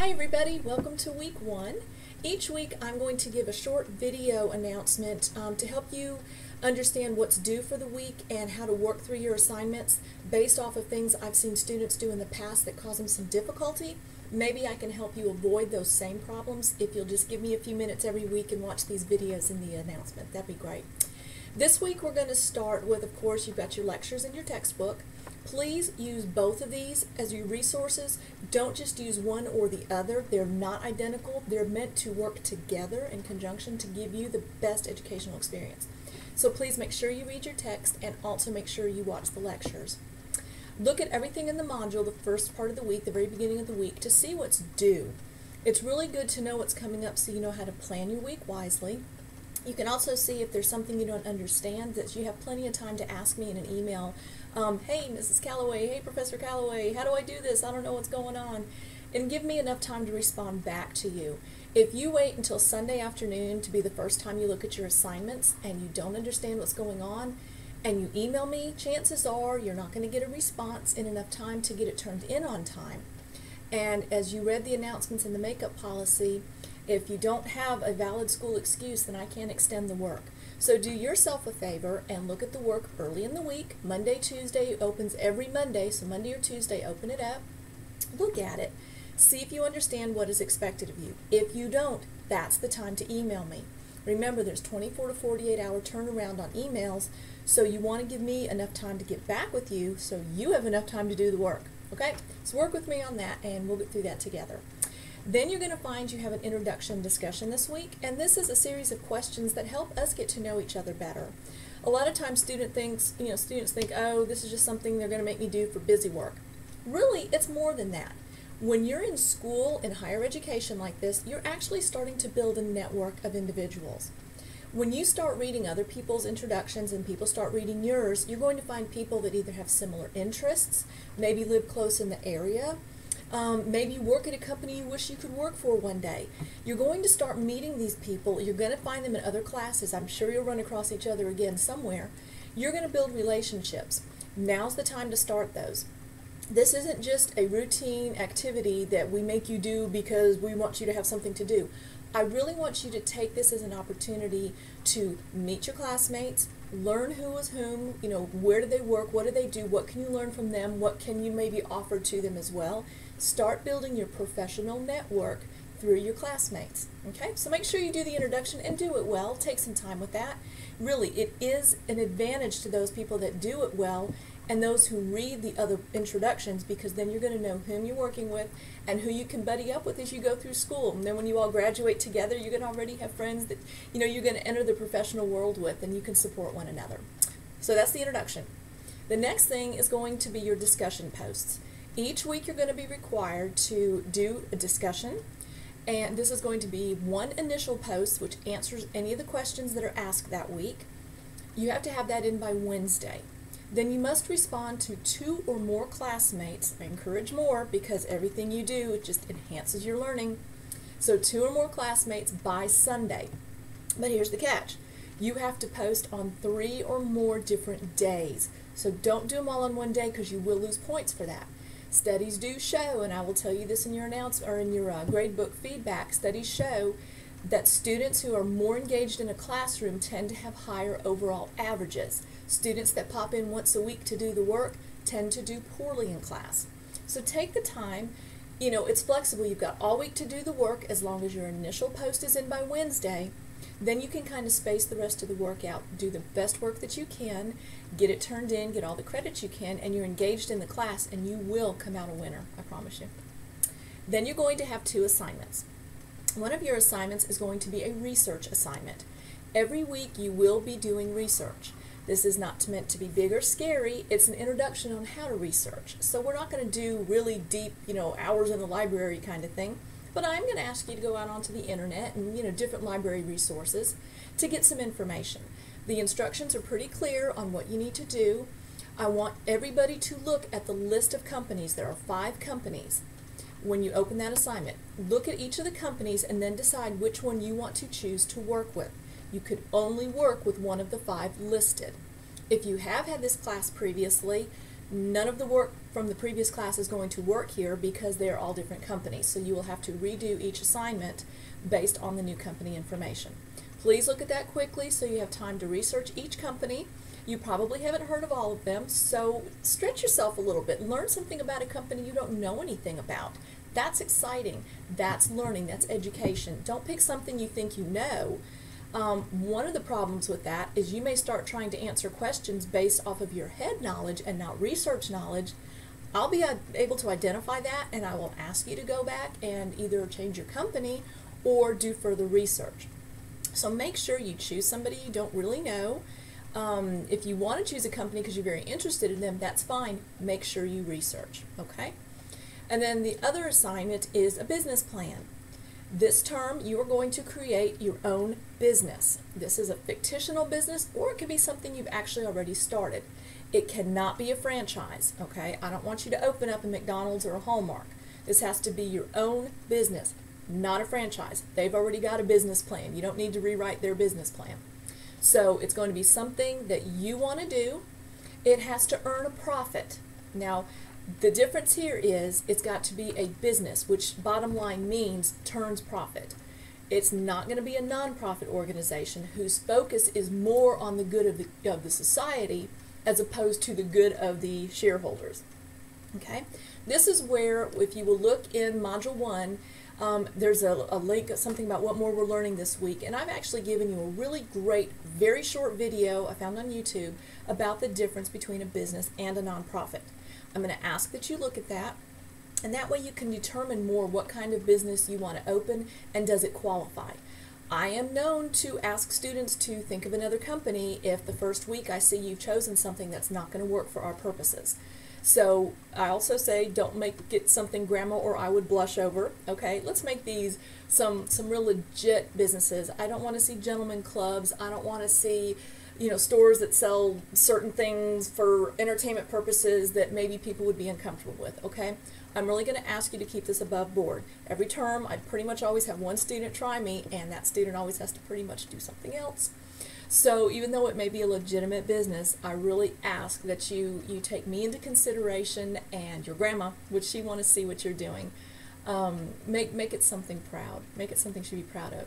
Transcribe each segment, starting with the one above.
Hi everybody, welcome to week 1. Each week I'm going to give a short video announcement to help you understand what's due for the week and how to work through your assignments based off of things I've seen students do in the past that cause them some difficulty. Maybe I can help you avoid those same problems if you'll just give me a few minutes every week and watch these videos in the announcement. That'd be great. This week we're going to start with, of course, you've got your lectures and your textbook. Please use both of these as your resources. Don't just use one or the other. They're not identical. They're meant to work together in conjunction to give you the best educational experience. So please make sure you read your text and also make sure you watch the lectures. Look at everything in the module the first part of the week, the very beginning of the week, to see what's due. It's really good to know what's coming up so you know how to plan your week wisely. You can also see if there's something you don't understand, that you have plenty of time to ask me in an email. Hey, Mrs. Calloway, hey, Professor Calloway, how do I do this? I don't know what's going on. And give me enough time to respond back to you. If you wait until Sunday afternoon to be the first time you look at your assignments and you don't understand what's going on, and you email me, chances are you're not going to get a response in enough time to get it turned in on time. And as you read the announcements in the makeup policy, if you don't have a valid school excuse, then I can't extend the work. So do yourself a favor and look at the work early in the week. Monday, Tuesday opens every Monday, so Monday or Tuesday, open it up, look at it, see if you understand what is expected of you. If you don't, that's the time to email me. Remember, there's 24 to 48 hour turnaround on emails, so you want to give me enough time to get back with you so you have enough time to do the work. Okay? So work with me on that and we'll get through that together. Then you're going to find you have an introduction discussion this week, and this is a series of questions that help us get to know each other better. A lot of times students think, oh, this is just something they're going to make me do for busy work. Really, it's more than that. When you're in school, in higher education like this, you're actually starting to build a network of individuals. When you start reading other people's introductions and people start reading yours, you're going to find people that either have similar interests, maybe live close in the area, maybe you work at a company you wish you could work for one day. You're going to start meeting these people. You're going to find them in other classes. I'm sure you'll run across each other again somewhere. You're going to build relationships. Now's the time to start those. This isn't just a routine activity that we make you do because we want you to have something to do. I really want you to take this as an opportunity to meet your classmates, learn who is whom, where do they work, what do they do, what can you learn from them, what can you maybe offer to them as well. Start building your professional network through your classmates. Okay, so make sure you do the introduction and do it well. Take some time with that. Really, it is an advantage to those people that do it well and those who read the other introductions, because then you're going to know whom you're working with and who you can buddy up with as you go through school. And then when you all graduate together, you're going to already have friends that you're going to enter the professional world with, and you can support one another. So that's the introduction. The next thing is going to be your discussion posts. Each week you're going to be required to do a discussion, and this is going to be one initial post which answers any of the questions that are asked that week. You have to have that in by Wednesday. Then you must respond to 2 or more classmates. I encourage more because everything you do, it just enhances your learning. So 2 or more classmates by Sunday. But here's the catch. You have to post on 3 or more different days. So don't do them all on one day because you will lose points for that. Studies do show, and I will tell you this in your gradebook feedback, studies show that students who are more engaged in a classroom tend to have higher overall averages. Students that pop in once a week to do the work tend to do poorly in class. So take the time. It's flexible. You've got all week to do the work as long as your initial post is in by Wednesday. Then you can kind of space the rest of the work out. Do the best work that you can, get it turned in, get all the credits you can, and you're engaged in the class, and you will come out a winner, I promise you. Then you're going to have 2 assignments. One of your assignments is going to be a research assignment. Every week you will be doing research. This is not meant to be big or scary. It's an introduction on how to research. So we're not going to do really deep, hours in the library kind of thing. But I'm going to ask you to go out onto the internet and, different library resources to get some information. The instructions are pretty clear on what you need to do. I want everybody to look at the list of companies. There are 5 companies. When you open that assignment, look at each of the companies and then decide which one you want to choose to work with. You could only work with one of the 5 listed. If you have had this class previously, None of the work from the previous class is going to work here because they're all different companies. So you will have to redo each assignment based on the new company information. Please look at that quickly so you have time to research each company. You probably haven't heard of all of them, so stretch yourself a little bit. Learn something about a company you don't know anything about. That's exciting. That's learning. That's education. Don't pick something you think you know. One of the problems with that is you may start trying to answer questions based off of your head knowledge and not research knowledge. I'll be able to identify that, and I will ask you to go back and either change your company or do further research. So make sure you choose somebody you don't really know. If you want to choose a company because you're very interested in them, that's fine. Make sure you research, okay? And then the other assignment is a business plan. This term, you are going to create your own business. This is a fictional business, or it could be something you've actually already started. It cannot be a franchise, okay? I don't want you to open up a McDonald's or a Hallmark. This has to be your own business, not a franchise. They've already got a business plan. You don't need to rewrite their business plan. So it's going to be something that you want to do. It has to earn a profit. Now, the difference here is it's got to be a business, which bottom line means turns profit. It's not going to be a nonprofit organization whose focus is more on the good of the society as opposed to the good of the shareholders. Okay? This is where, if you will look in Module 1, there's a link, something about what more we're learning this week, and I've actually given you a really great, very short video I found on YouTube about the difference between a business and a nonprofit. I'm going to ask that you look at that, and that way you can determine more what kind of business you want to open and does it qualify. I am known to ask students to think of another company if the first week I see you've chosen something that's not going to work for our purposes. So I also say don't make it something grandma or I would blush over. Okay, let's make these some real legit businesses. I don't want to see gentlemen clubs. I don't want to see, you know, stores that sell certain things for entertainment purposes that maybe people would be uncomfortable with, okay? I'm really going to ask you to keep this above board. Every term, I pretty much always have one student try me, and that student always has to pretty much do something else. So even though it may be a legitimate business, I really ask that you take me into consideration and your grandma, would she want to see what you're doing? Make it something proud. Make it something she'd be proud of.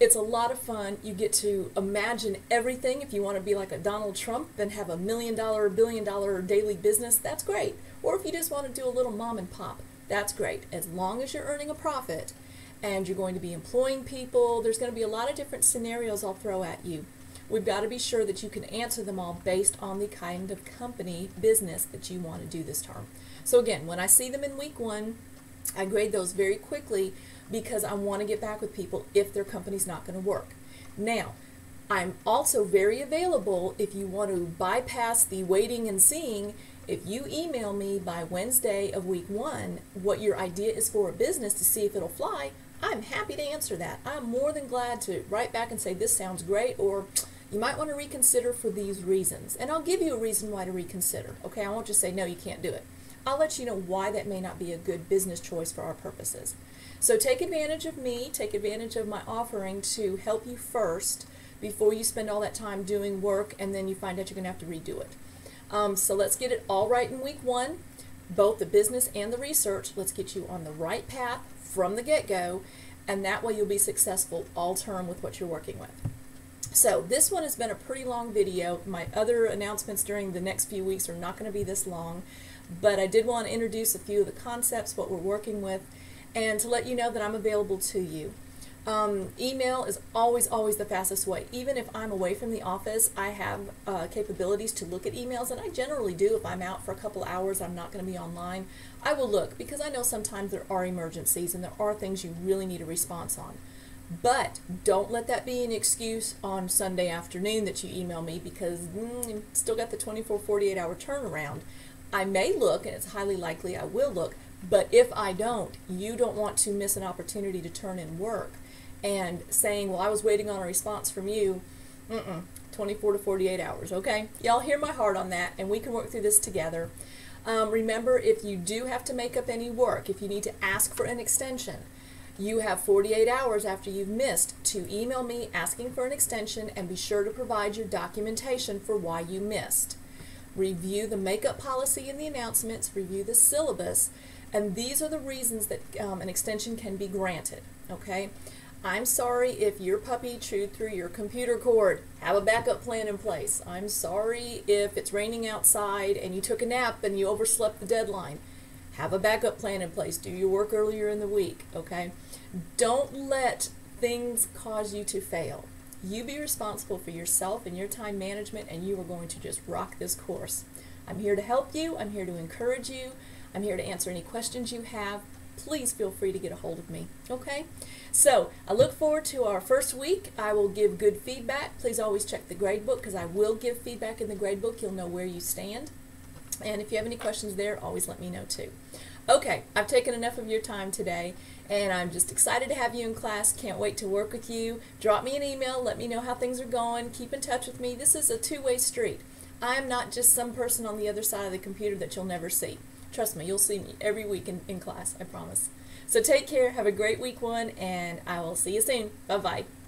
It's a lot of fun. You get to imagine everything. If you want to be like a Donald Trump and have $1 million, $1 billion daily business, that's great. Or if you just want to do a little mom and pop, that's great. As long as you're earning a profit and you're going to be employing people, there's going to be a lot of different scenarios I'll throw at you. We've got to be sure that you can answer them all based on the kind of company, business that you want to do this term. So again, when I see them in week 1, I grade those very quickly because I want to get back with people if their company's not going to work. Now, I'm also very available if you want to bypass the waiting and seeing. If you email me by Wednesday of week 1 what your idea is for a business to see if it'll fly, I'm happy to answer that. I'm more than glad to write back and say this sounds great, or you might want to reconsider for these reasons. And I'll give you a reason why to reconsider. Okay, I won't just say no, you can't do it. I'll let you know why that may not be a good business choice for our purposes. So take advantage of me, take advantage of my offering to help you first before you spend all that time doing work and then you find out you're going to have to redo it. So let's get it all right in week 1, both the business and the research. Let's get you on the right path from the get-go, and that way you'll be successful all term with what you're working with. So this one has been a pretty long video. My other announcements during the next few weeks are not going to be this long, but I did want to introduce a few of the concepts, what we're working with, and to let you know that I'm available to you. Email is always the fastest way. Even if I'm away from the office, I have capabilities to look at emails, and I generally do. If I'm out for a couple hours, I'm not going to be online, I will look because I know sometimes there are emergencies and there are things you really need a response on. But don't let that be an excuse on Sunday afternoon that you email me because you still got the 24-48 hour turnaround. I may look, and it's highly likely I will look, but if I don't, you don't want to miss an opportunity to turn in work. And saying, well, I was waiting on a response from you, 24 to 48 hours, okay? Y'all hear my heart on that, and we can work through this together. Remember, if you do have to make up any work, if you need to ask for an extension, you have 48 hours after you've missed to email me asking for an extension and be sure to provide your documentation for why you missed. review the makeup policy and the announcements, review the syllabus, and these are the reasons that an extension can be granted, okay? I'm sorry if your puppy chewed through your computer cord. Have a backup plan in place. I'm sorry if it's raining outside and you took a nap and you overslept the deadline. Have a backup plan in place. Do your work earlier in the week, okay? Don't let things cause you to fail. You be responsible for yourself and your time management, and you are going to just rock this course. I'm here to help you. I'm here to encourage you. I'm here to answer any questions you have. Please feel free to get a hold of me, okay? So I look forward to our first week. I will give good feedback. Please always check the gradebook, because I will give feedback in the gradebook. You'll know where you stand. And if you have any questions there, always let me know too. Okay, I've taken enough of your time today, and I'm just excited to have you in class. Can't wait to work with you. Drop me an email. Let me know how things are going. Keep in touch with me. This is a two-way street. I am not just some person on the other side of the computer that you'll never see. Trust me, you'll see me every week in class, I promise. So take care, have a great week one, and I will see you soon. Bye-bye.